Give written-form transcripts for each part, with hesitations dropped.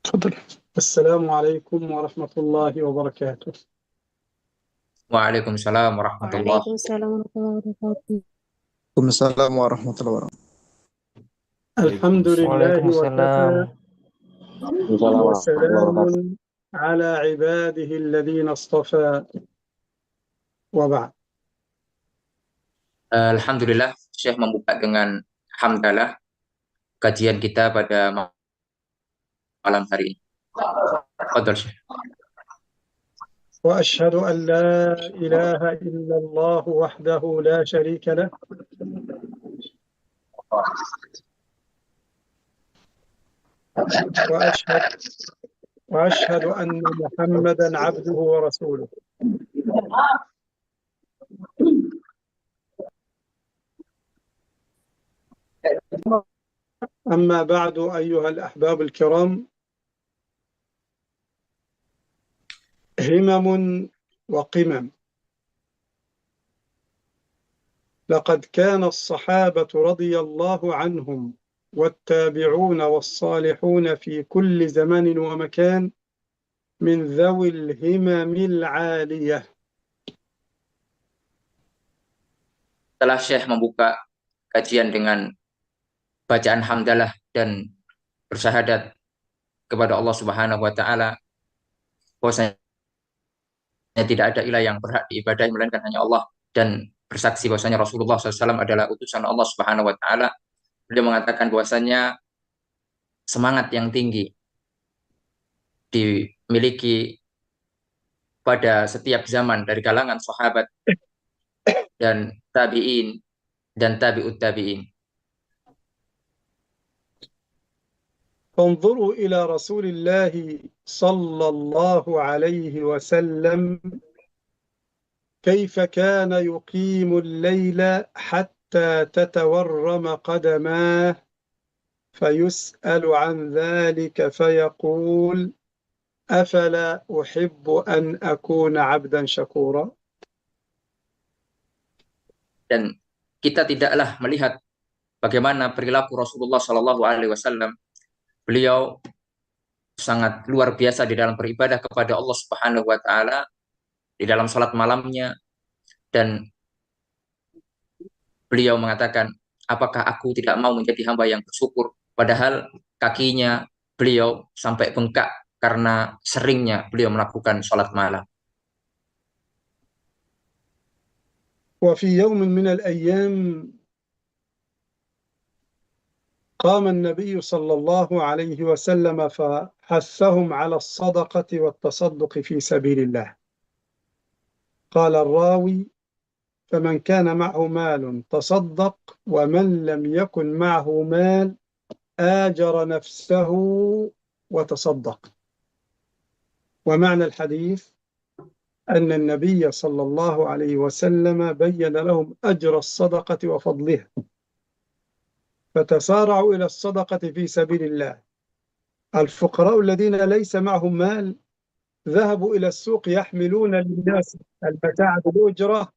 تفضل. السلام عليكم ورحمة الله وبركاته. Waalaikumsalam warahmatullahi. Waalaikumsalam warahmatullahi wabarakatuh. Waalaikumsalam warahmatullahi wabarakatuh. الحمد لله Waalaikumsalam. وكفى Waalaikumsalam warahmatullahi وسلام wabarakatuh. على عباده الذين اصطفى وبعد. Alhamdulillah, Syekh membuka dengan hamdalah kajian kita pada malam hari ini. Fadhal, Syekh. وأشهد أن لا إله إلا الله وحده لا شريك له وأشهد وأشهد أن محمدا عبده ورسوله. أما بعد أيها الأحباب الكرام، همم وقمم. لقد كان الصحابة رضي الله عنهم والتابعون والصالحون في كل زمان ومكان من ذوي الهمم العالية. Setelah Syekh membuka kajian dengan bacaan hamdalah dan bersyahadat kepada Allah Subhanahu wa taala bahwasanya tidak ada ilah yang berhak diibadahi melainkan hanya Allah, dan bersaksi bahwasanya Rasulullah SAW adalah utusan Allah Subhanahu wa taala, beliau mengatakan bahwasanya semangat yang tinggi dimiliki pada setiap zaman dari kalangan sahabat dan tabi'in dan tabi'ut tabi'in. فانظروا إلى رسول الله صلى الله عليه وسلم كيف كان يقيم الليل حتى تتورم قدماه فيسأل عن ذلك فيقول أفلا أحب أن أكون عبدا شكورا. Dan kita tidaklah melihat bagaimana perilaku Rasulullah Shallallahu Alaihi Wasallam. Beliau sangat luar biasa di dalam beribadah kepada Allah Subhanahu Wa Taala di dalam salat malamnya, dan beliau mengatakan, apakah aku tidak mau menjadi hamba yang bersyukur, padahal kakinya beliau sampai bengkak karena seringnya beliau melakukan salat malam. وفي يوم من الأيام قام النبي صلى الله عليه وسلم فحثهم على الصدقة والتصدق في سبيل الله. قال الراوي: فمن كان معه مال تصدق، ومن لم يكن معه مال آجر نفسه وتصدق. ومعنى الحديث أن النبي صلى الله عليه وسلم بين لهم أجر الصدقة وفضلها، فتسارعوا إلى الصدقة في سبيل الله. الفقراء الذين ليس معهم مال ذهبوا إلى السوق يحملون للناس المتاع بالأجرة،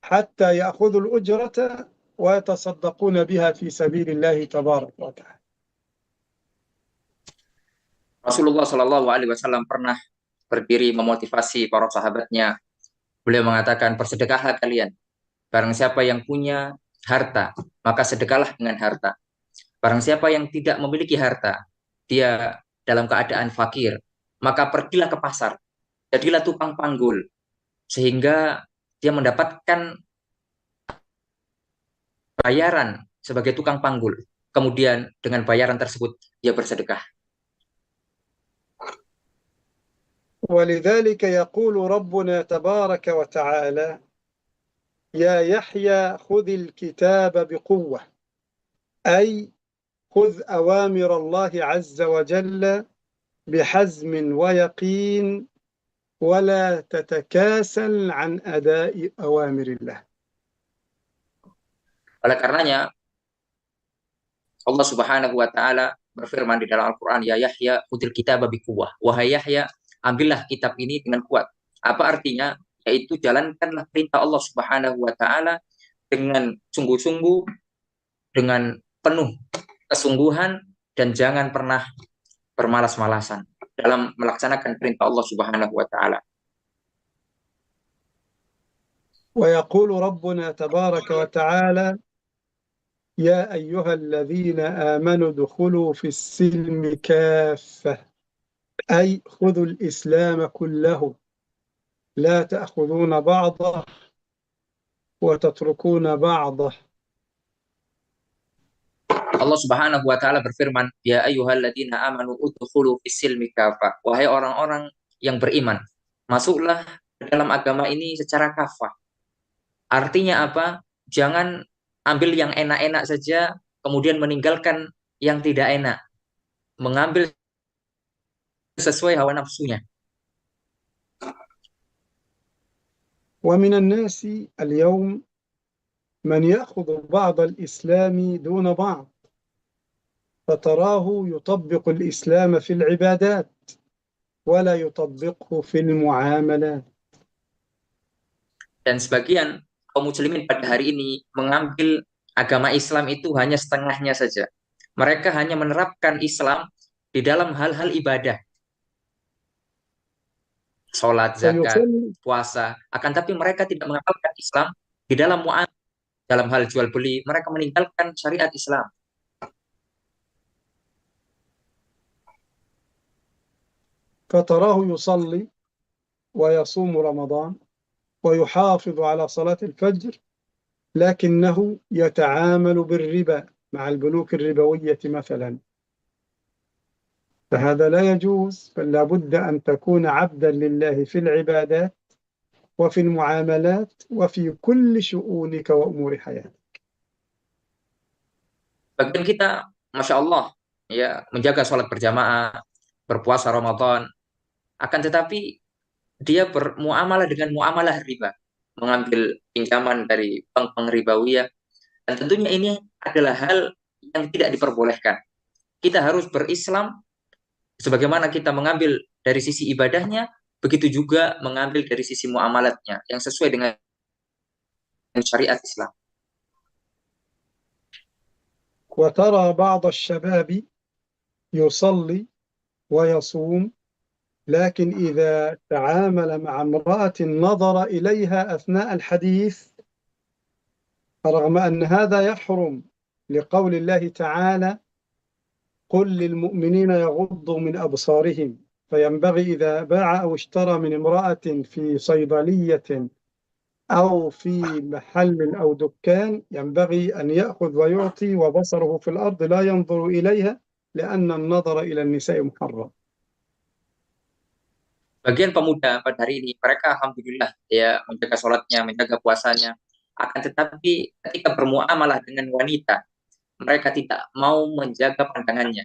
حتى يأخذوا الأجرة ويتصدقون بها في سبيل الله تبارك وتعالى. Rasulullah Shallallahu Alaihi Wasallam pernah berdiri memotivasi para sahabatnya. Beliau mengatakan, bersedekahlah kalian. Barang siapa yang punya harta, maka sedekahlah dengan harta. Barang siapa yang tidak memiliki harta, dia dalam keadaan fakir, maka pergilah ke pasar, jadilah tukang panggul, sehingga dia mendapatkan bayaran sebagai tukang panggul. Kemudian dengan bayaran tersebut, dia bersedekah. ولذلك يقول ربنا تبارك وتعالى: يا يحيى خذ الكتاب بقوة، أي خذ أوامر الله عز وجل بحزم ويقين، ولا تتكاسل عن أداء أوامر الله. Oleh karenanya, Allah Subhanahu wa taala berfirman di dalam Al-Qur'an, ya Yahya khudil kitaba biquwwah. Wahai Yahya, ambillah kitab ini dengan kuat. Apa artinya? Yaitu jalankanlah perintah Allah Subhanahu wa taala dengan sungguh-sungguh dengan penuh kesungguhan dan jangan pernah bermalas-malasan dalam melaksanakan perintah Allah Subhanahu wa taala. ويقول ربنا تبارك وتعالى يا أيها الذين آمنوا ادخلوا في السلم كافة أي خذوا الإسلام كله لا تأخذون بعضه وتتركون بعضه. Allah Subhanahu wa taala berfirman, "Ya ayyuhalladzina amanu udkhulu fis-silmi kafah." Wahai orang-orang yang beriman, masuklah ke dalam agama ini secara kafah. Artinya apa? Jangan ambil yang enak-enak saja kemudian meninggalkan yang tidak enak. Mengambil sesuai hawa nafsunya. ومن الناس اليوم من يأخذ بعض الإسلام دون بعض فتراه يطبق الإسلام في العبادات ولا يطبقه في المعاملات. Dan sebagian kaum muslimin pada hari ini mengambil agama Islam itu hanya setengahnya saja. Mereka hanya menerapkan Islam di dalam hal-hal ibadah. Sholat, zakat, puasa. Akan tapi mereka tidak mengamalkan Islam di dalam muamalah, dalam hal jual beli. Mereka meninggalkan syariat Islam. فتراه يصلي ويصوم رمضان ويحافظ على صلاة الفجر لكنه يتعامل بالربا مع البنوك الربوية مثلا، فهذا لا يجوز، بل لابد أن تكون عبدا لله في العبادات وفي المعاملات وفي كل شؤونك وأمور حياتك. Bagian kita, Masya Allah, ya, menjaga sholat berjamaah, berpuasa Ramadan, akan tetapi dia bermuamalah dengan muamalah riba, mengambil pinjaman dari bank ribawiyah, dan tentunya ini adalah hal yang tidak diperbolehkan. Kita harus berislam sebagaimana kita mengambil dari sisi ibadahnya, begitu juga mengambil dari sisi muamalatnya yang sesuai dengan syariat Islam. وترى بعض الشباب يصلي ويصوم لكن إذا تعامل مع امرأة نظر إليها أثناء الحديث رغم أن هذا يحرم لقول الله تعالى قل للمؤمنين يغضوا من أبصارهم، فينبغي إذا باع أو اشترى من امرأة في صيدلية أو في محل أو دكان ينبغي أن يأخذ ويعطي وبصره في الأرض لا ينظر إليها لأن النظر إلى النساء محرم. Bagian pemuda pada hari ini, mereka alhamdulillah ya menjaga sholatnya, menjaga puasanya. Akan tetapi ketika bermuamalah dengan wanita, mereka tidak mau menjaga pandangannya.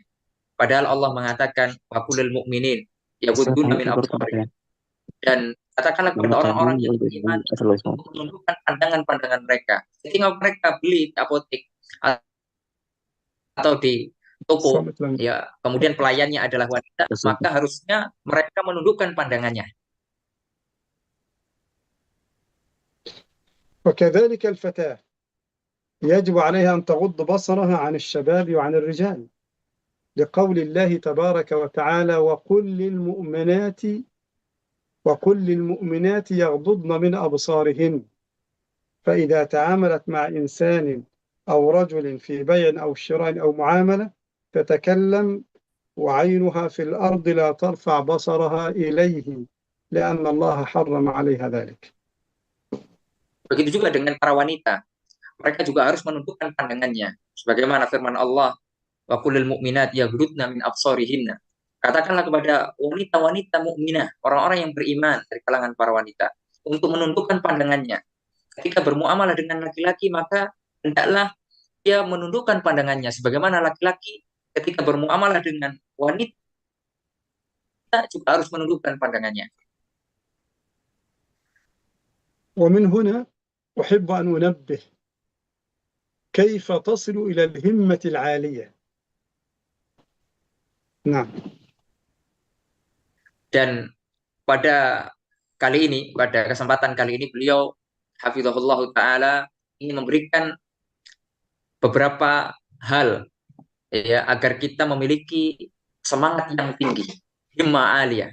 Padahal Allah mengatakan waqulil mu'minin yaghudduna min absarihim. Dan katakanlah kepada orang-orang yang beriman untuk menundukkan pandangan-pandangan mereka. Ketika mereka beli di apotek atau di toko, ya, kemudian pelayannya adalah wanita, maka harusnya mereka menundukkan pandangannya. وكذلك الفتاة يجب عليها أن تغض بصرها عن الشباب وعن الرجال لقول الله تبارك وتعالى وقل للمؤمنات يغضضن من أبصارهن، فإذا تعاملت مع إنسان أو رجل في بيع أو شراء أو معاملة تتكلم وعينها في الأرض لا ترفع بصرها إليه لأن الله حرم عليها ذلك. Begitu juga dengan para wanita, mereka juga harus menundukkan pandangannya. Sebagaimana firman Allah, wa qulil mu'minat yaghdudna min absarihinna. Katakanlah kepada wanita-wanita mukminah, orang-orang yang beriman dari kalangan para wanita, untuk menundukkan pandangannya. Ketika bermuamalah dengan laki-laki, maka hendaklah dia menundukkan pandangannya. Sebagaimana laki-laki ketika bermuamalah dengan wanita juga harus menundukkan pandangannya. ومن هنا أحب أن أنبه كيف تصل إلى الهمة العالية. نعم. Dan pada kesempatan kali ini beliau hafizahullah ta'ala ingin memberikan beberapa hal ya agar kita memiliki semangat yang tinggi, himmah aliyah.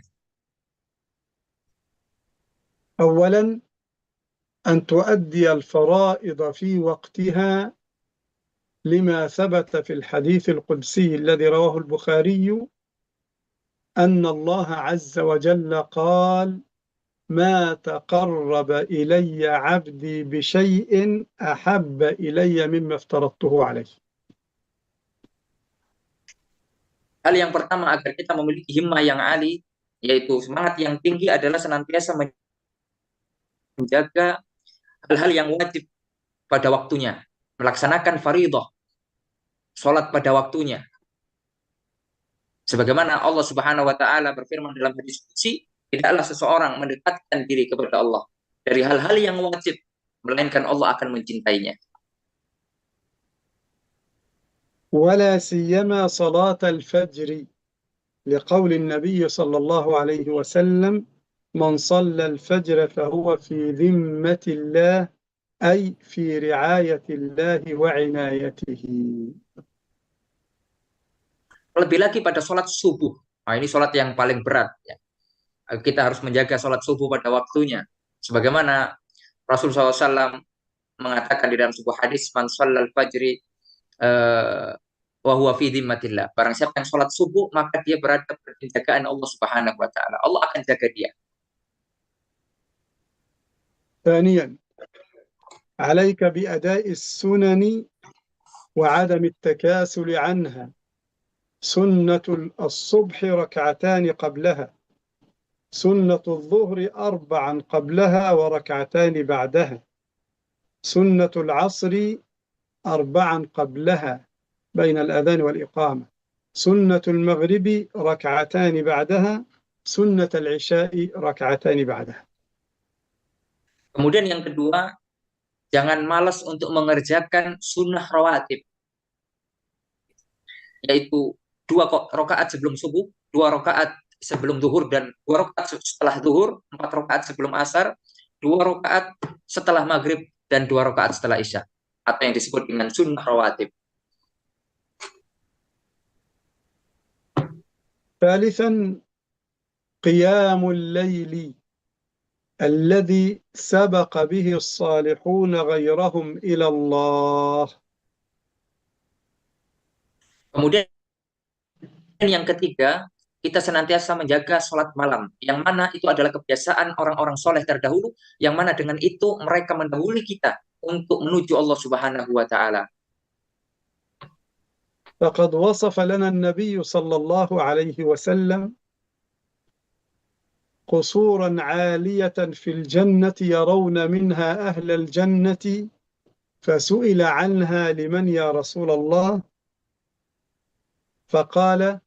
أولا أن تؤدي الفرائض في وقتها لما ثبت في الحديث القدسي الذي رواه البخاري أن الله عز وجل قال ما تقرب إلي عبدي بشيء أحب إلي مما افترضته عليه. Hal yang pertama agar kita memiliki himmah yang ali, yaitu semangat yang tinggi, adalah senantiasa menjaga hal-hal yang wajib pada waktunya, melaksanakan faridah, sholat pada waktunya. Sebagaimana Allah Subhanahu wa taala berfirman dalam hadis qudsi, tidaklah seseorang mendekatkan diri kepada Allah dari hal-hal yang wajib, melainkan Allah akan mencintainya. ولا سيما صلاة الفجر لقول النبي صلى الله عليه وسلم من صلى الفجر فهو في ذمة الله أي في رعاية الله وعنايته. Lebih lagi pada sholat subuh. Nah, ini sholat yang paling berat. Ya. Kita harus menjaga sholat subuh pada waktunya. Sebagaimana Rasulullah SAW mengatakan di dalam sebuah hadis, man shallal fajri wa huwa fi dhimmatillah. Barang siapa yang sholat subuh, maka dia berada pada penjagaan Allah Subhanahu wa taala. Allah akan jaga dia. ثانيا عليك بأداء السنن وعدم التكاسل عنها. سنة الصبح ركعتان قبلها، سنة الظهر 4 قبلها وركعتان بعدها، سنة العصر 4 قبلها بين الأذان والإقامة، سنة المغرب ركعتان بعدها، سنة العشاء ركعتان بعدها. Kemudian yang kedua, jangan malas untuk mengerjakan sunnah rawatib, yaitu 2 rakaat sebelum subuh, 2 rakaat sebelum zuhur, dan 2 rakaat setelah zuhur, 4 rakaat sebelum asar, 2 rakaat setelah maghrib, dan 2 rakaat setelah isya, atau yang disebut dengan sunnah rawatib. ثالثا قيام الليل الذي سبق به الصالحون غيرهم إلى الله. Kemudian yang ketiga, kita senantiasa menjaga sholat malam, yang mana itu adalah kebiasaan orang-orang soleh terdahulu, yang mana dengan itu mereka mendahului kita untuk menuju Allah Subhanahu wa taala. فقد وصف لنا النبي صلى الله عليه وسلم قصورا عالية في الجنة يرون منها أهل الجنة فسئل عنها لمن يا رسول الله فقال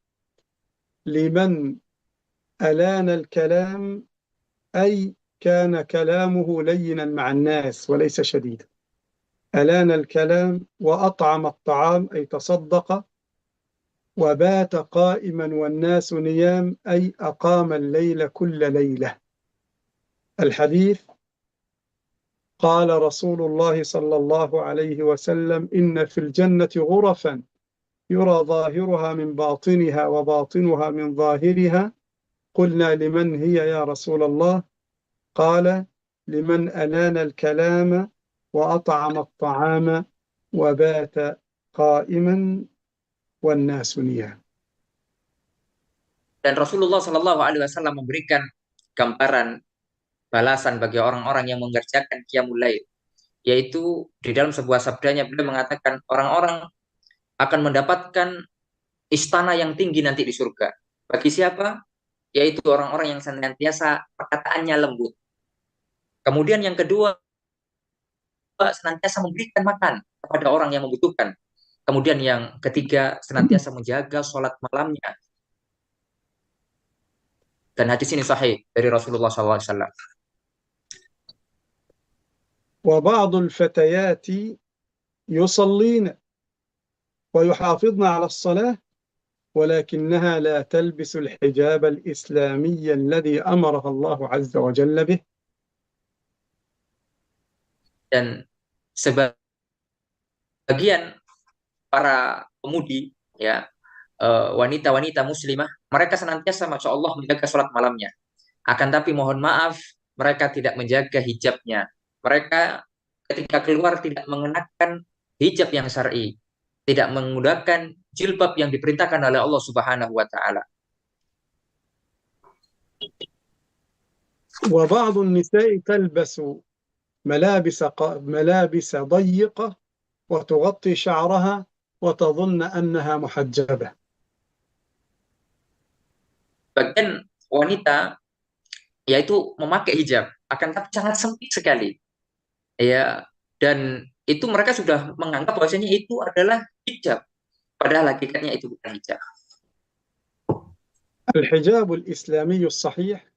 لمن ألان الكلام أي كان كلامه لينا مع الناس وليس شديدا، ألان الكلام وأطعم الطعام أي تصدق، وبات قائما والناس نيام أي أقام الليل كل ليلة. الحديث قال رسول الله صلى الله عليه وسلم إن في الجنة غرفا يرى ظاهرها من باطنها وباطنها من ظاهرها. قلنا لمن هي يا رسول الله؟ قال لمن ألان الكلام وأطعم الطعام وبات قائما والناس نيام. Dan Rasulullah Shallallahu Alaihi Wasallam memberikan gambaran balasan bagi orang-orang yang mengerjakan qiyamul lail, yaitu di dalam sebuah sabdanya beliau mengatakan orang-orang akan mendapatkan istana yang tinggi nanti di surga. Bagi siapa? Yaitu orang-orang yang senantiasa perkataannya lembut. Kemudian yang kedua, senantiasa memberikan makan kepada orang yang membutuhkan. Kemudian yang ketiga, senantiasa menjaga sholat malamnya. Dan hadis ini sahih dari Rasulullah SAW. وبعض الفتيات يصلين ويحافظن على الصلاة ولكنها لا تلبس الحجاب الإسلامي الذي أمرها الله عز وجل به. Dan sebagian para pemudi, ya, wanita-wanita muslimah, mereka senantiasa masya Allah menjaga sholat malamnya. Akan tapi mohon maaf, mereka tidak menjaga hijabnya. Mereka ketika keluar tidak mengenakan hijab yang syar'i, tidak menggunakan jilbab yang diperintahkan oleh Allah Subhanahu wa taala. وبعض النساء تلبس ملابس ضيقة وتغطي شعرها وتظن أنها محجبة. Bagian wanita yaitu memakai hijab, akan tapi sangat sempit sekali, ya, dan itu mereka sudah menganggap bahwasanya itu adalah hijab, padahal hakikatnya itu bukan hijab. الحجاب الإسلامي الصحيح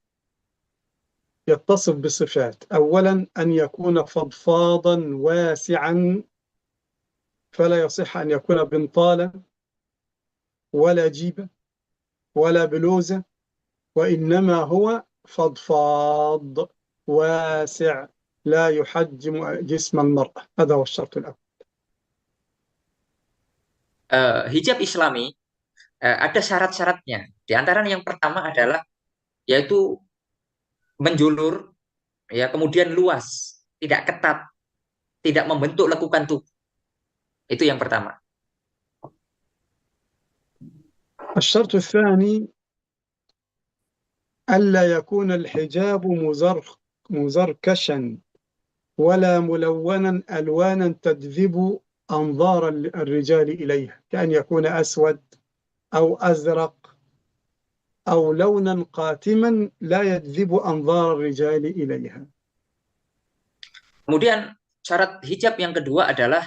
يتصف بصفات. أولا أن يكون فضفاضا واسعا، فلا يصح أن يكون بنطالا ولا جيبة ولا بلوزة، وإنما هو فضفاض واسع لا يحجم جسم المرأة. هذا هو الشرط الأول. Hijab Islami ada syarat-syaratnya. Di antaranya yang pertama adalah yaitu menjulur, ya, kemudian luas, tidak ketat, tidak membentuk lekukan tubuh. Itu yang pertama. الشرط الثاني ألا يكون الحجاب مزركشا ولا ملونا ألوانا تجذب أنظار الرجال إليها، كأن يكون أسود أو أزرق أو لونا قاتما لا يجذب أنظار الرجال إليها. Kemudian syarat hijab yang kedua adalah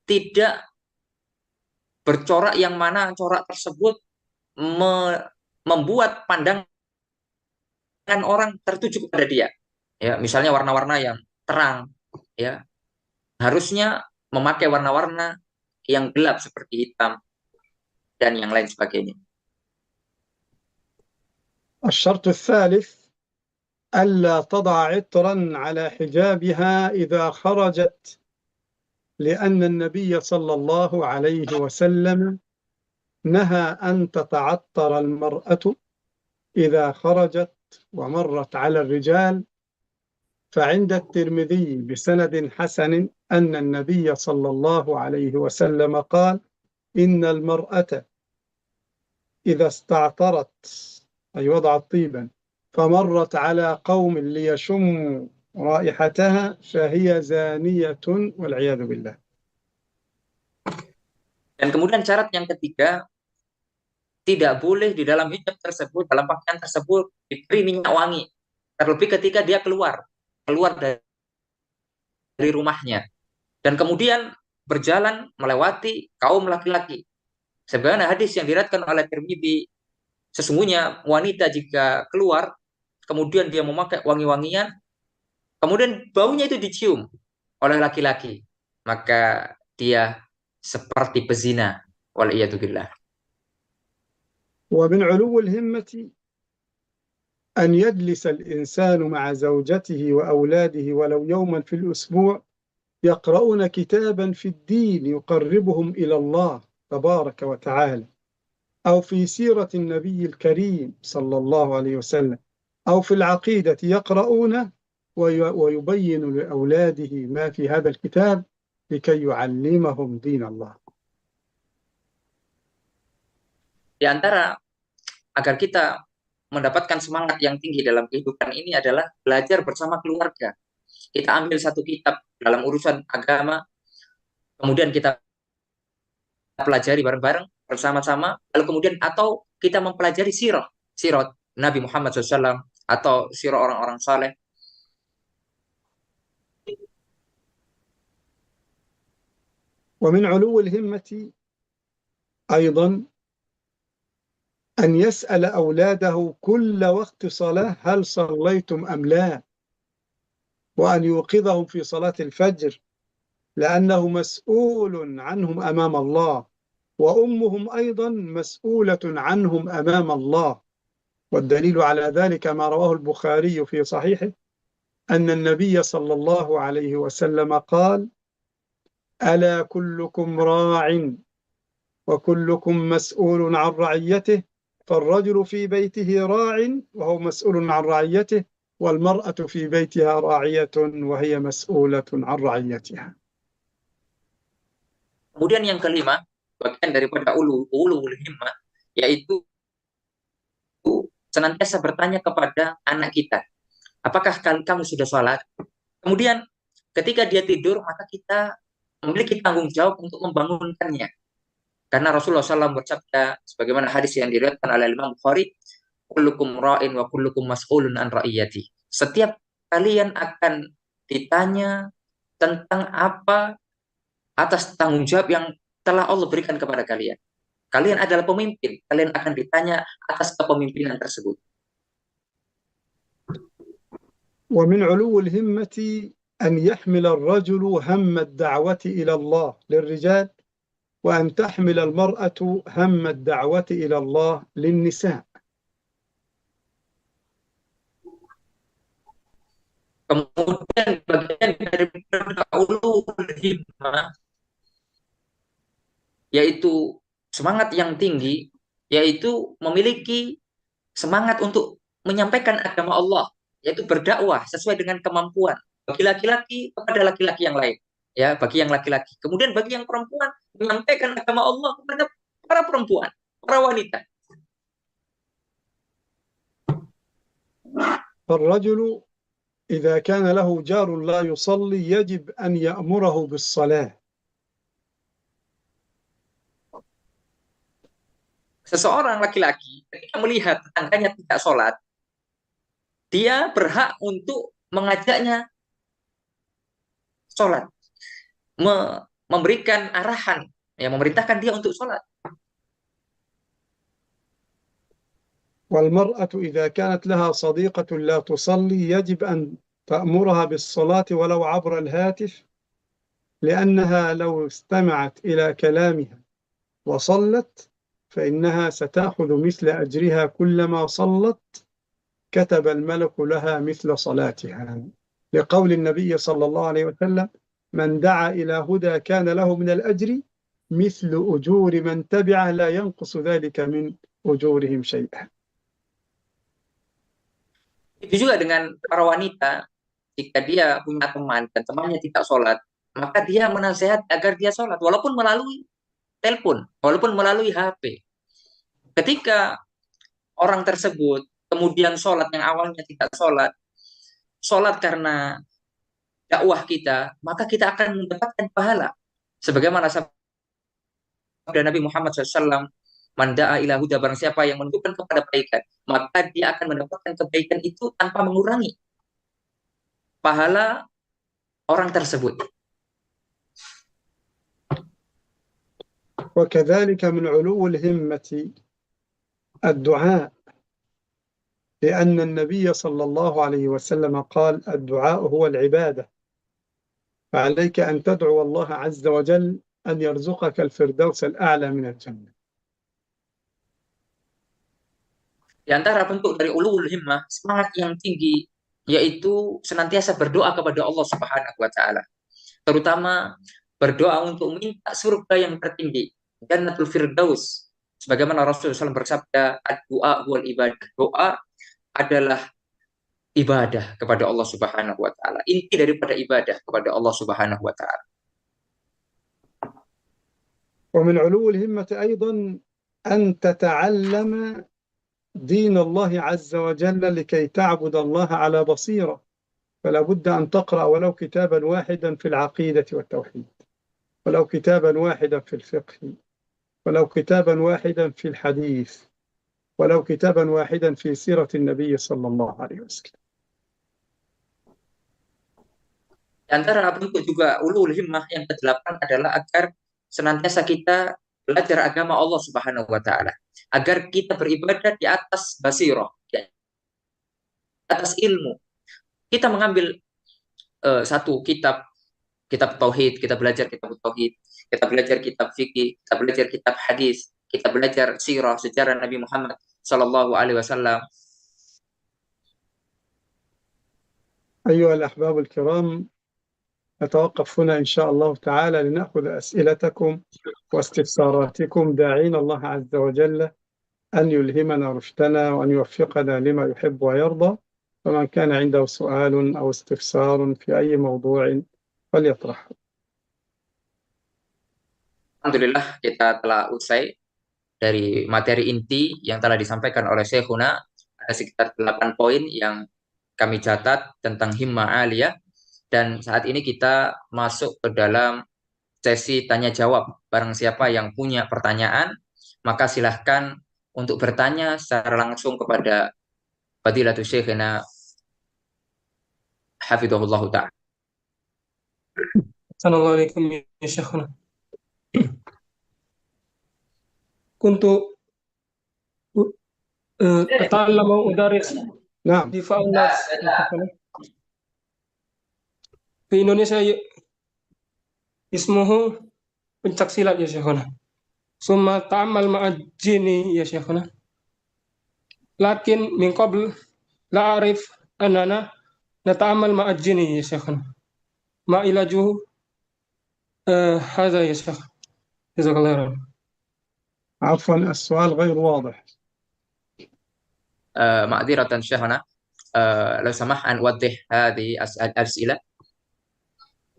tidak bercorak yang mana corak tersebut membuat pandangan orang tertuju kepada dia. Ya, misalnya warna-warna yang terang, ya, harusnya memakai warna-warna yang gelap seperti hitam dan yang lain sebagainya. الشرط الثالث ألا تضع عطرا على حجابها إذا خرجت، لأن النبي صلى الله عليه وسلم نهى أن تتعطر المرأة إذا خرجت ومرت على الرجال. فعند الترمذي بسند حسن أن النبي صلى الله عليه وسلم قال: إن المرأة إذا استعطرت أي وضعت طيبا فمرت على قوم ليشموا رائحتها فهي زانية والعياذ بالله. Dan kemudian syarat yang ketiga, tidak boleh di dalam hijab tersebut, dalam pakaian tersebut diberi minyak wangi, terlebih ketika dia keluar dari rumahnya dan kemudian berjalan melewati kaum laki-laki. Sebagaimana hadis yang diriwayatkan oleh Tirmidzi, sesungguhnya wanita jika keluar kemudian dia memakai wangi-wangian, kemudian baunya itu dicium oleh laki-laki, maka dia seperti pezina. Waliyadu billah. ومن علو الهمة أن يجلس الإنسان مع زوجته وأولاده ولو يوما في الأسبوع يقرؤون كتابا في الدين يقربهم إلى الله تبارك وتعالى، أو في سيرة النبي الكريم صلى الله عليه وسلم، أو في العقيدة يقرؤون ويبين لأولاده ما في هذا الكتاب لكي يعلمهم دين الله. Di antara agar kita mendapatkan semangat yang tinggi dalam kehidupan ini adalah belajar bersama keluarga. Kita ambil satu kitab dalam urusan agama, kemudian kita pelajari bareng-bareng bersama-sama, lalu kemudian atau kita mempelajari sirah Nabi Muhammad SAW atau sirah orang-orang saleh. ومن علو الهمة أيضا أن يسأل أولاده كل وقت صلاة: هل صليتم أم لا؟ وأن يوقظهم في صلاة الفجر، لأنه مسؤول عنهم أمام الله، وأمهم أيضا مسؤولة عنهم أمام الله. والدليل على ذلك ما رواه البخاري في صحيحه أن النبي صلى الله عليه وسلم قال: ألا كلكم راع وكلكم مسؤول عن رعيته فالرجل في بيته راع وهو مسؤول عن رعيته والمرأة في بيتها راعية وهي مسؤولة عن رعيتها. Kemudian yang kelima, bagian daripada ulul himmah, yaitu senantiasa bertanya kepada anak kita, apakah kamu sudah sholat? Kemudian ketika dia tidur, maka kita memiliki tanggung jawab untuk membangunkannya. Karena Rasulullah SAW bersabda, sebagaimana hadis yang diriwayatkan oleh Imam Bukhari, kullukum ra'in wa kullukum mas'ulun an ra'iyati. Setiap kalian akan ditanya tentang apa atas tanggung jawab yang telah Allah berikan kepada kalian. Kalian adalah pemimpin, kalian akan ditanya atas kepemimpinan tersebut. ومن علو الهمة أن يحمل الرجل هم الدعوة إلى الله للرجال وأن تحمل المرأة هم الدعوة إلى الله للنساء. Kemudian bagian dari ulul himmah, yaitu semangat yang tinggi, yaitu memiliki semangat untuk menyampaikan agama Allah, yaitu berdakwah sesuai dengan kemampuan bagi laki-laki kepada laki-laki yang lain, ya, bagi yang laki-laki. Kemudian bagi yang perempuan menyampaikan agama Allah kepada para perempuan, para wanita. فالرجل إذا كان له جار لا يصلي يجب أن يأمره بالصلاة. Seseorang laki-laki ketika melihat tetangganya tidak sholat, dia berhak untuk mengajaknya sholat, memberikan arahan, ya, memerintahkan dia untuk sholat. والمرأة إذا كانت لها صديقة لا تصلي يجب أن تأمرها بالصلاة ولو عبر الهاتف لأنها لو استمعت إلى كلامها وصلت فإنها ستأخذ مثل أجرها كلما صلت كتب الملك لها مثل صلاتها لقول النبي صلى الله عليه وسلم من دعا إلى هدى كان له من الأجر مثل أجور من تبعه لا ينقص ذلك من أجورهم شيئا. Itu juga dengan para wanita, jika dia punya teman dan temannya tidak sholat, maka dia menasihat agar dia sholat, walaupun melalui telepon, walaupun melalui HP. Ketika orang tersebut kemudian sholat yang awalnya tidak sholat, sholat karena dakwah kita, maka kita akan mendapatkan pahala. Sebagaimana sabda Nabi Muhammad SAW, man da'a ila huda, barang siapa yang menunjukkan kepada kebaikan, maka dia akan mendapatkan kebaikan itu tanpa mengurangi pahala orang tersebut. وكذلك من علو الهمة الدعاء لأن النبي صلى الله عليه وسلم قال الدعاء هو العبادة فعليك أن تدعو الله عز وجل أن يرزقك الفردوس الأعلى من الجنة. Di antara bentuk dari ulul himmah, semangat yang tinggi, yaitu senantiasa berdoa kepada Allah Subhanahu wa Ta'ala, terutama berdoa untuk minta surga yang tertinggi, Jannatul Firdaus. Sebagaimana Rasulullah SAW bersabda, ad-du'a wal ibadah, doa adalah ibadah kepada Allah Subhanahu wa Ta'ala, inti daripada ibadah kepada Allah Subhanahu wa Ta'ala. ومن علو الهمة أيضا أن تتعلم دين الله عز وجل لكي تعبد الله على بصيرة فلا بد أن تقرأ ولو كتابا واحدا في العقيدة والتوحيد ولو كتابا واحدا في الفقه ولو كتابا واحدا في الحديث ولو كتابا واحدا في سيرة النبي صلى الله عليه وسلم. Di antara bentuk juga ulul himmah yang ke-8 adalah agar senantiasa kita belajar agama Allah Subhanahu wa Ta'ala, agar kita beribadah di atas basirah, di atas ilmu. Kita mengambil satu kitab tauhid, kita belajar kitab tauhid, kita belajar kitab fikih, kita belajar kitab hadis, kita belajar sirah, sejarah Nabi Muhammad sallallahu alaihi wasallam. أيها الأحباب الكرام، نتوقف هنا إن شاء الله تعالى لنأخذ أسئلتكم واستفساراتكم، داعين الله عز وجل أن يلهمنا رشدنا وأن يوفقنا لما يحب ويرضى. فمن كان عنده سؤال أو استفسار في أي موضوع فليطرحه. Alhamdulillah kita telah usai dari materi inti yang telah disampaikan oleh Syekhuna. Ada sekitar 8 poin yang kami catat tentang himmah aliyah, dan saat ini kita masuk ke dalam sesi tanya jawab. Barang siapa yang punya pertanyaan, maka silahkan untuk bertanya secara langsung kepada Fadilatul Syekhina Hafidhahullah Ta'ala. Assalamualaikum ya Syekhuna. Kuntu ata'allamu udaris نعم. di Faunas di Indonesia ismuhu pencak silat ya Syekhuna. Summa ta'amal ma'ajini ya Syekhuna. Lakin min qabl la arif anana nata'amal ma'ajini ya Syekhuna. Ma ilajuhu hadha ya Syekh. Jazakallahu khairan. عفوا السؤال غير واضح. معذرة شيخنا، لو سمح أن أوضح هذه الأسئلة.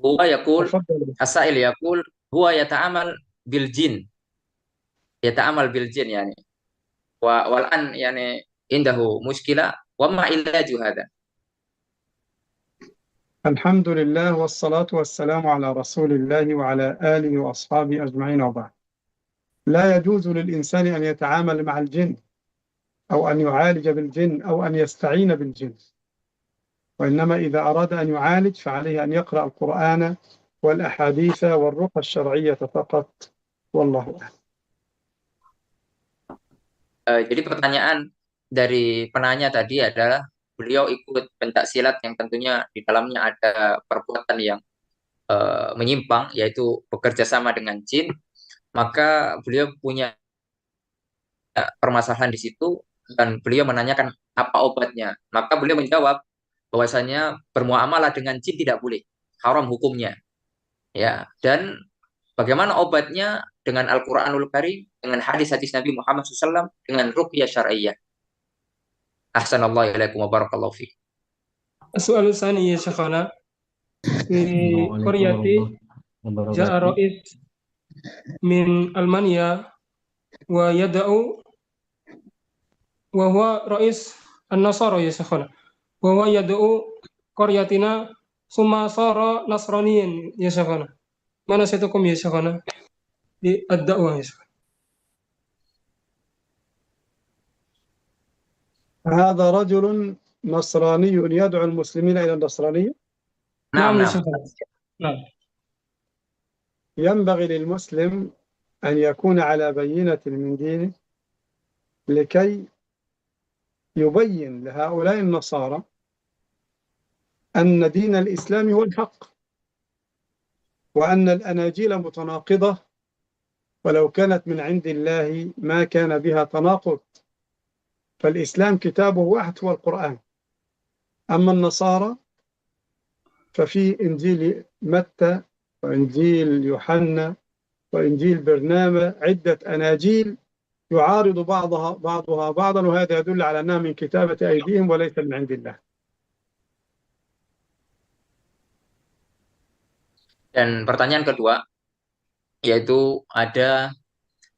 هو يقول تفضل. السائل يقول هو يتعامل بالجن يعني والآن يعني عنده مشكلة، وما علاج هذا؟ الحمد لله والصلاة والسلام على رسول الله وعلى آله وأصحابه أجمعين، وبعد. لا يجوز للإنسان أن يتعامل مع الجن أو أن يعالج بالجن أو أن يستعين بالجن، وإنما إذا أراد أن يعالج فعليه أن يقرأ القرآن والأحاديث والرقى الشرعية فقط، والله أعلم. Jadi pertanyaan dari penanya tadi adalah beliau ikut pencak silat yang tentunya di dalamnya ada perbuatan yang menyimpang, yaitu bekerja sama dengan jin. Maka beliau punya permasalahan di situ dan beliau menanyakan apa obatnya. Maka beliau menjawab bahwasanya bermuamalah dengan jin tidak boleh, haram hukumnya. Ya, dan bagaimana obatnya? Dengan Al-Qur'anul Karim, dengan hadis-hadis Nabi Muhammad SAW, dengan ruqyah syar'iyyah. Ahsanallahu ilaikum wa barakallahu fiik. Soal tsani ya Syekhana. Fi qaryati ja'a ra'is min Almania wa yada'u wa huwa ra'is an-Nasara ya Syekhana. Wa huwa yada'u qaryatina summa sara nasraniyan ya Syekhana. Mana situkum ya Syekhana di ad-da'wah ya Syekhana. هذا رجل نصراني يدعو المسلمين إلى النصرانية. نعم نعم. يا شيخنا. نعم. ينبغي للمسلم أن يكون على بينة من دينه لكي يبين لهؤلاء النصارى أن دين الإسلام هو الحق، وأن الأناجيل متناقضة، ولو كانت من عند الله ما كان بها تناقض، فالإسلام كتابه واحد هو القرآن. أما النصارى ففي إنجيل متى وإنجيل يوحنا وإنجيل برنامة، عدة أناجيل يعارض بعضها بعضا، وهذا يدل على أنها من كتابة أيديهم وليس من عند الله. Dan pertanyaan kedua, yaitu ada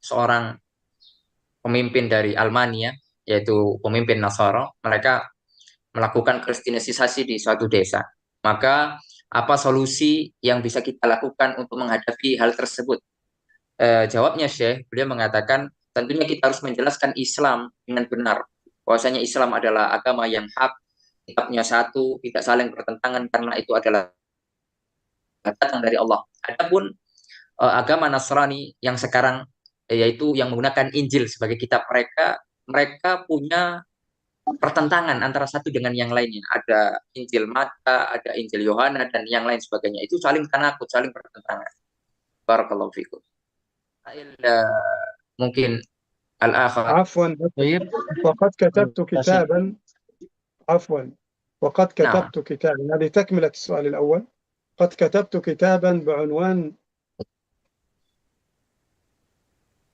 seorang pemimpin dari Almania, yaitu pemimpin Nasara. Mereka melakukan kristenisasi di suatu desa. Maka apa solusi yang bisa kita lakukan untuk menghadapi hal tersebut? Jawabnya Syekh, beliau mengatakan tentunya kita harus menjelaskan Islam dengan benar. Bahwasanya Islam adalah agama yang hak, kitabnya satu, tidak saling bertentangan karena itu adalah datang dari Allah. Adapun agama Nasrani yang sekarang, yaitu yang menggunakan Injil sebagai kitab mereka punya pertentangan antara satu dengan yang lainnya. Ada Injil Matta, ada Injil Yohana, dan yang lain sebagainya. Itu saling tanakut, saling bertentangan. Barakallahu fikum. Mungkin al-akhar. عفوا، وقد كتبت كتابا. عفوا، وقد كتبت كتابا. هذه تكملة السؤال الأول. قد كتبت كتابا بعنوان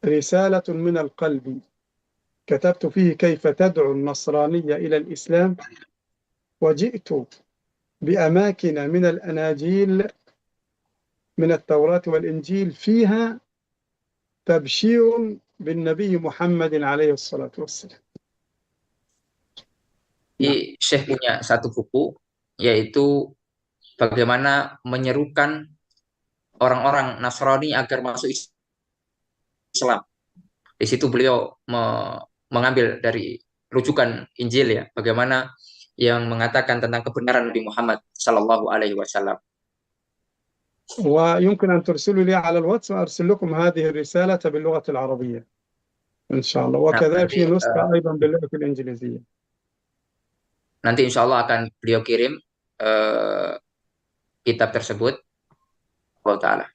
رسالة من القلب، كتبت فيه كيف تدعو النصرانية إلى الإسلام، وجئت بأماكن من الأناجيل من التوراة والإنجيل فيها تبشير بالنبي محمد عليه الصلاة والسلام. Syekh punya satu buku, yaitu bagaimana menyerukan orang-orang Nasrani agar masuk Islam. Di situ beliau mengambil dari rujukan Injil, ya, bagaimana yang mengatakan tentang kebenaran Nabi Muhammad Sallallahu Alaihi Wasallam. ويمكن أن ترسلوا لي على الواتس وأرسل لكم هذه الرسالة باللغة العربية إن شاء الله، وكذلك في نسخة أيضا باللغة الإنجليزية. Nanti insya Allah akan beliau kirim kitab tersebut. Allah Ta'ala.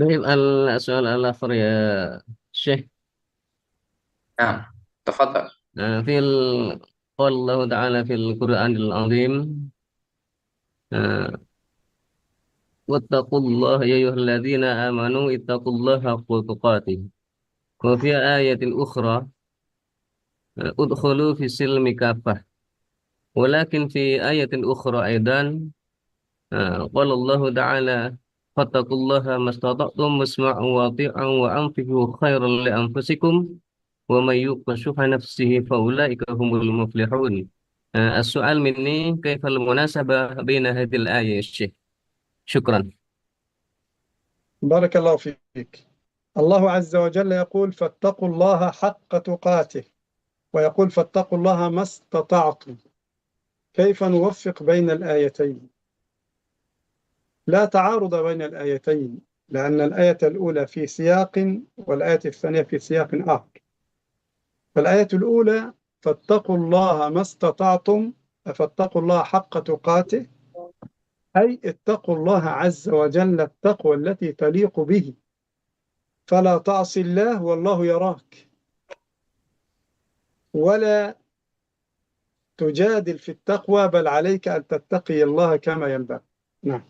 طيب السؤال الآخر يا شيخ. Nah, tafadhal. قال الله تعالى في القرآن العظيم واتقوا الله يا أيها الذين آمنوا اتقوا الله حق تقاته. وفي آية أخرى ادخلوا في السلم كافة. ولكن في آية أخرى أيضا قال الله تعالى فاتقوا الله ما استطعتم واسمعوا واطيعوا وأنفقوا خيرا لأنفسكم ومن يوق شح نفسه فأولئك هم المفلحون. السؤال مني كيف المناسبة بين هذه الآية يا شيخ؟ شكرا. بارك الله فيك. الله عز وجل يقول فاتقوا الله حق تقاته، ويقول فاتقوا الله ما استطعتم. كيف نوفق بين الآيتين؟ لا تعارض بين الآيتين، لأن الآية الأولى في سياق والآية الثانية في سياق آخر. فالآية الأولى فاتقوا الله ما استطعتم، فاتقوا الله حق تقاته، أي اتقوا الله عز وجل التقوى التي تليق به، فلا تعصي الله والله يراك، ولا تجادل في التقوى، بل عليك أن تتقي الله كما ينبغي. نعم.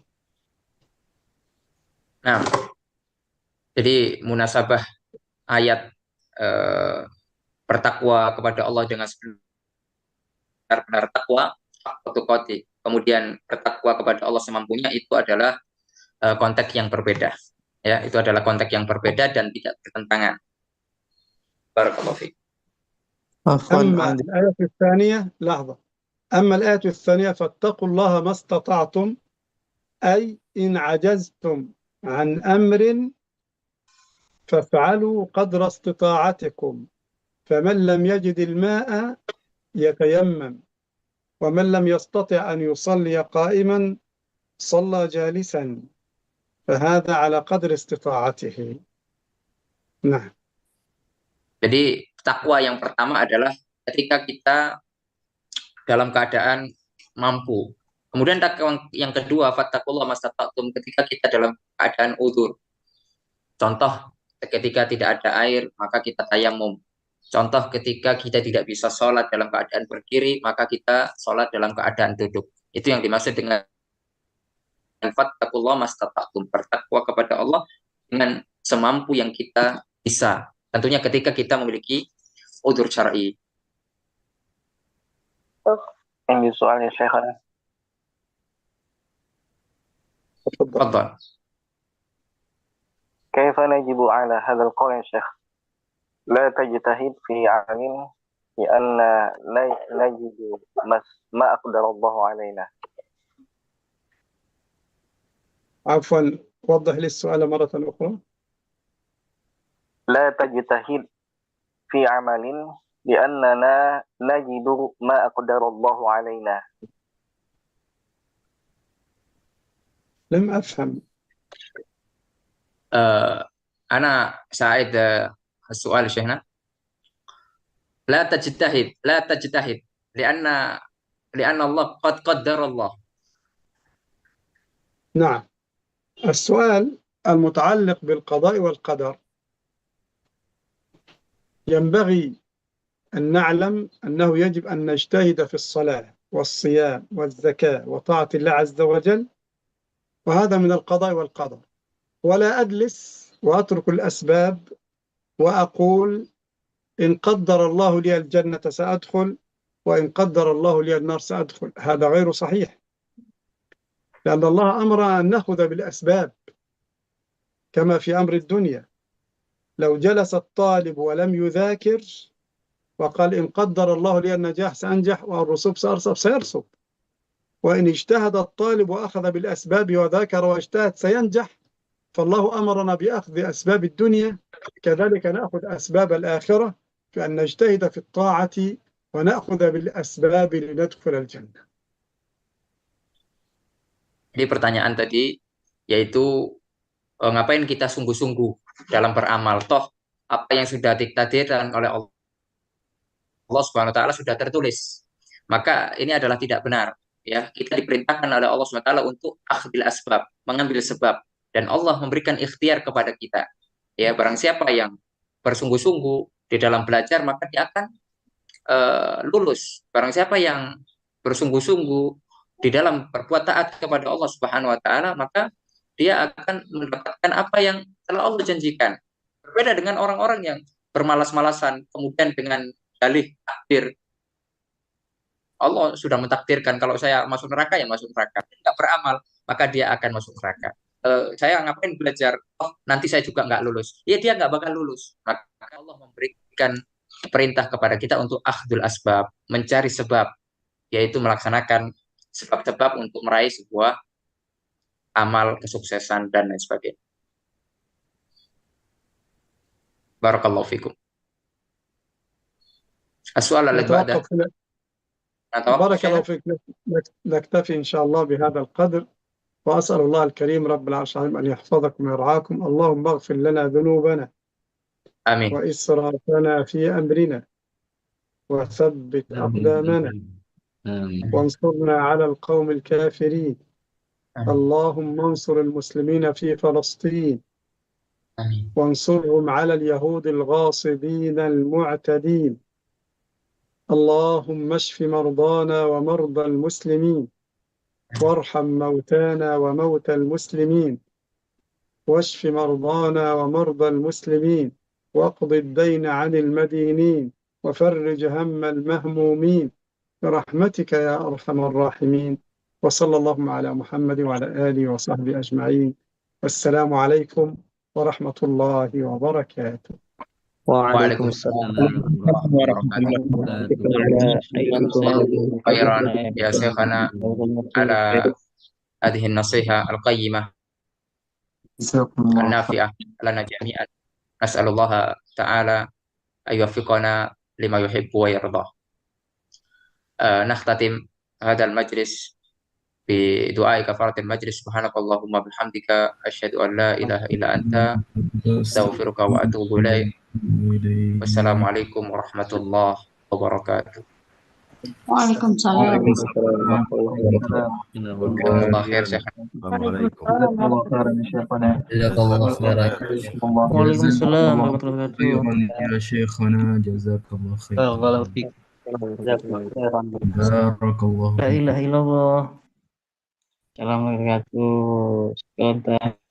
Nah, jadi munasabah ayat bertakwa kepada Allah dengan benar-benar takwa, kemudian bertakwa kepada Allah semampunya, itu adalah konteks yang berbeda. Ya, itu adalah konteks yang berbeda dan tidak bertentangan. Barakallahu fiik. أما الآية الثانية لحظة، أما الآية الثانية فاتقوا الله ما استطعتم، أي إن عجزتم عن أمر فافعلوا قدر استطاعتكم، فمن لم يجد الماء يتيمم، ومن لم يستطع أن يصلي قائما صلى جالسا، فهذا على قدر استطاعته. نعم. Jadi takwa yang pertama adalah ketika kita dalam keadaan mampu. Kemudian takwa yang kedua, fattaqullaha mastata'tum, ketika kita dalam keadaan udzur. Contoh, ketika tidak ada air, maka kita tayamum. Contoh, ketika kita tidak bisa sholat dalam keadaan berdiri, maka kita sholat dalam keadaan duduk. Itu yang dimaksud dengan fattaqullaha mastata'tum, bertakwa kepada Allah dengan semampu yang kita bisa. Tentunya ketika kita memiliki udzur syar'i. Ini soalnya Syekh. تفضل. كيف نجب على هذا القول يا شيخ؟ لا تجتهد في عمل لأن لا نجد ما أقدر الله علينا. عفوا، وضح لي السؤال مرة أخرى. لا تجتهد في عمل لأننا نجد ما أقدر الله علينا. لم أفهم. أنا سأعيد السؤال شيخنا. لا تجتهد لأن الله قد قدر الله. نعم. السؤال المتعلق بالقضاء والقدر ينبغي أن نعلم أنه يجب أن نجتهد في الصلاة والصيام والزكاة وطاعة الله عز وجل، وهذا من القضاء والقدر. ولا أجلس وأترك الأسباب وأقول إن قدر الله لي الجنة سأدخل وإن قدر الله لي النار سأدخل. هذا غير صحيح، لأن الله أمر أن نأخذ بالأسباب كما في أمر الدنيا. لو جلس الطالب ولم يذاكر وقال إن قدر الله لي النجاح سأنجح والرسوب سأرسب سيرسب، وإن اجتهد الطالب وأخذ بالأسباب وذاكر واجتهد سينجح. فالله أمرنا بأخذ أسباب الدنيا، كذلك نأخذ أسباب الآخرة، فأن نجتهد في الطاعة ونأخذ بالأسباب لندخل الجنة. Jadi pertanyaan tadi yaitu ngapain kita sungguh-sungguh dalam beramal, toh apa yang sudah ditakdirkan oleh Allah Subhanahu wa taala sudah tertulis. Maka ini adalah tidak benar, ya. Kita diperintahkan oleh Allah Subhanahu wa taala untuk akhdil asbab, mengambil sebab, dan Allah memberikan ikhtiar kepada kita. Ya, barang siapa yang bersungguh-sungguh di dalam belajar maka dia akan lulus. Barang siapa yang bersungguh-sungguh di dalam berbuat taat kepada Allah Subhanahu wa taala, maka dia akan mendapatkan apa yang telah Allah janjikan. Berbeda dengan orang-orang yang bermalas-malasan kemudian dengan dalih takdir. Allah sudah mentakdirkan kalau saya masuk neraka ya masuk neraka. Tidak beramal maka dia akan masuk neraka. Saya ngapain belajar? Oh, nanti saya juga nggak lulus. Ya dia nggak bakal lulus. Maka Allah memberikan perintah kepada kita untuk akhdul asbab, mencari sebab, yaitu melaksanakan sebab-sebab untuk meraih sebuah amal, kesuksesan, dan lain sebagainya. Barakallahu fikum. السؤال الذي بعده. بارك الله فيك. نكتفي إن شاء الله بهذا القدر، وأسأل الله الكريم رب العرش العظيم أن يحفظكم ويرعاكم. اللهم اغفر لنا ذنوبنا آمين وإسرافنا في أمرنا وثبت أقدامنا وانصرنا على القوم الكافرين. اللهم انصر المسلمين في فلسطين وانصرهم على اليهود الغاصبين المعتدين. اللهم اشف مرضانا ومرضى المسلمين وارحم موتانا وموتى المسلمين واشف مرضانا ومرضى المسلمين واقض الدين عن المدينين وفرج هم المهمومين برحمتك يا أرحم الراحمين. وصلى اللهم على محمد وعلى آله وصحبه أجمعين. والسلام عليكم ورحمة الله وبركاته. وعليكم السلام ورحمة الله وبركاته. خيرا يا شيخنا على هذه النصيحة القيمة النافعة لنا جميعا. نسأل الله تعالى أن يوفقنا لما يحب ويرضى. نختتم هذا المجلس بدعاء كفارة المجلس. سبحانك اللهم وبحمدك أشهد أن لا إله إلا أنت أستغفرك وأتوب إليك. والسلام عليكم ورحمة الله وبركاته. Waalaikumsalam. الله خير شيخ. Waalaikumsalam warahmatullahi wabarakatuh. يا شيخنا جزاك الله خير. Barakallahu fiik. بارك الله La ilaha illallah. Assalamualaikum warahmatullahi wabarakatuh.